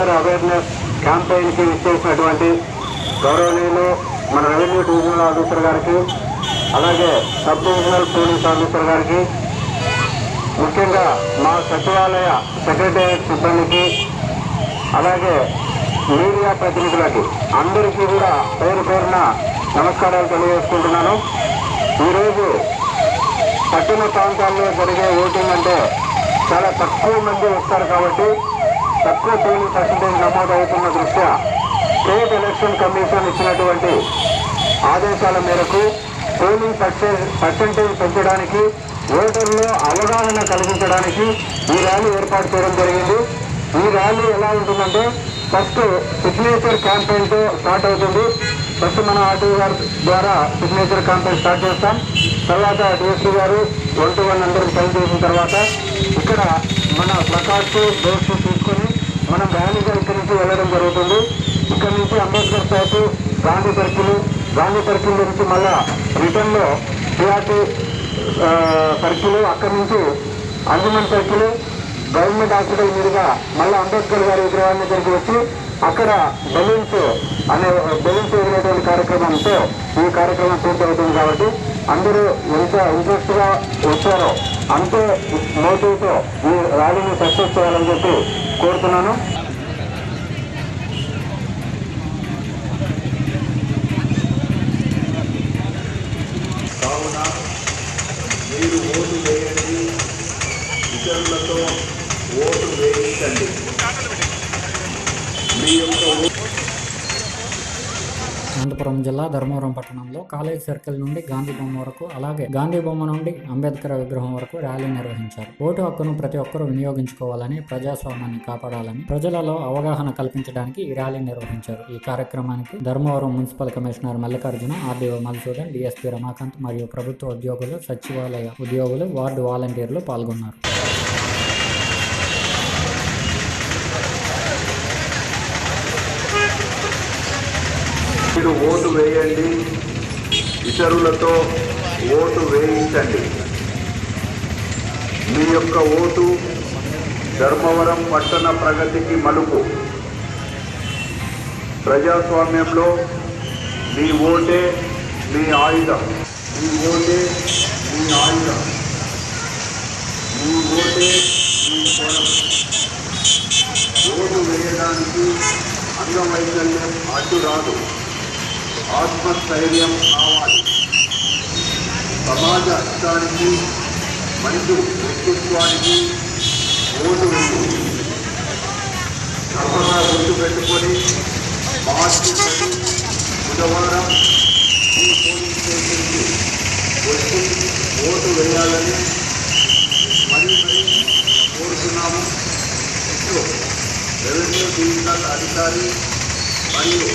Voter awareness క్యాంపెయిన్కి ఇచ్చేసినటువంటి గౌరవనీయులు మన రెవెన్యూ డివిజనల్ ఆఫీసర్ గారికి, అలాగే సబ్ డివిజనల్ పోలీస్ ఆఫీసర్ గారికి, ముఖ్యంగా మా సచివాలయ సెక్రటేరియట్ సిబ్బందికి, అలాగే మీడియా ప్రతినిధులకి అందరికీ కూడా పేరు పేరున నమస్కారాలు తెలియజేసుకుంటున్నాను. ఈరోజు పట్టణ ప్రాంతాల్లో జరిగే ఓటింగ్ అంటే చాలా తక్కువ మంది వస్తారు కాబట్టి తక్కువ పోలింగ్ పర్సంటేజ్ నమోదవుతున్న దృష్ట్యా స్టేట్ ఎలక్షన్ కమిషన్ ఇచ్చినటువంటి ఆదేశాల మేరకు పోలింగ్ పర్సంటేజ్ పెంచడానికి, ఓటర్లో అవగాహన కలిగించడానికి ఈ ర్యాలీ ఏర్పాటు చేయడం జరిగింది. ఈ ర్యాలీ ఎలా ఉంటుందంటే ఫస్ట్ సిగ్నేచర్ క్యాంపెయిన్తో స్టార్ట్ అవుతుంది. ఫస్ట్ మన ఆర్టీఓ గారి ద్వారా సిగ్నేచర్ క్యాంపెయిన్ స్టార్ట్ చేస్తాం. తర్వాత డిఎస్పీ గారు 1-to-1 అందరం సైన్ చేసిన తర్వాత ఇక్కడ మన ప్రకాష్ డోర్స్ తీసుకొని మనం ర్యాలీగా ఇక్కడి నుంచి వెళ్ళడం జరుగుతుంది. ఇక్కడ నుంచి అంబేద్కర్ చౌక్, గాంధీ సర్కిల్ నుంచి మళ్ళా రిటర్న్లో టీఆర్టీ సర్కిల్, అక్కడి నుంచి అంజుమన్ సర్కిల్, గవర్నమెంట్ హాస్పిటల్ మీదుగా మళ్ళీ అంబేద్కర్ గారి విగ్రహాన్ని దగ్గరికి వచ్చి అక్కడ బెలూన్స్ వదిలేటువంటి కార్యక్రమంతో ఈ కార్యక్రమం పూర్తి అవుతుంది. కాబట్టి అందరూ ఎంత ఇంట్రెస్ట్గా వచ్చారో అంతే మోటివ్తో ఈ ర్యాలీని సక్సెస్ చేయాలని చెప్పి కోరుతున్నాను. కావున మీరు ఓటు వేయండి, ఇతరులతో ఓటు వేయించండి. మీ యొక్క అనంతపురం జిల్లా ధర్మవరం పట్టణంలో కాలేజ్ సర్కిల్ నుండి గాంధీ బొమ్మ వరకు, అలాగే గాంధీ బొమ్మ నుండి అంబేద్కర్ విగ్రహం వరకు ర్యాలీ నిర్వహించారు. ఓటు హక్కును ప్రతి ఒక్కరూ వినియోగించుకోవాలని, ప్రజాస్వామ్యాన్ని కాపాడాలని ప్రజలలో అవగాహన కల్పించడానికి ఈ ర్యాలీ నిర్వహించారు. ఈ కార్యక్రమానికి Dharmavaram municipal commissioner Mallikarjuna, RDO Madhusudan, DSP Ramakant మరియు ప్రభుత్వ ఉద్యోగులు, సచివాలయ ఉద్యోగులు, వార్డు వాలంటీర్లు పాల్గొన్నారు. మీరు ఓటు వేయండి, ఇతరులతో ఓటు వేయించండి. మీ యొక్క ఓటు ధర్మవరం పట్టణ ప్రగతికి మలుపు. ప్రజాస్వామ్యంలో మీ ఓటే మీ ఆయుధం. మీ ఓటే మీ ఆయుధం. మీ ఓటే మీ స్వరం. ఓటు వేయడానికి అంగవైకల్యం అడ్డు రాదు. ఆత్మస్థైర్యం కావాలి. సమాజ హితానికి, మంచి వ్యక్తిత్వానికి ఓటు వేసి తప్పగా గుర్తు పెట్టుకొని మార్చి బుధవారం ఈ పోలింగ్ స్టేషన్కి వచ్చి ఓటు వేయాలని మరీ కోరుతున్నాము. రెవెన్యూ డివిజనల్ అధికారి మరియు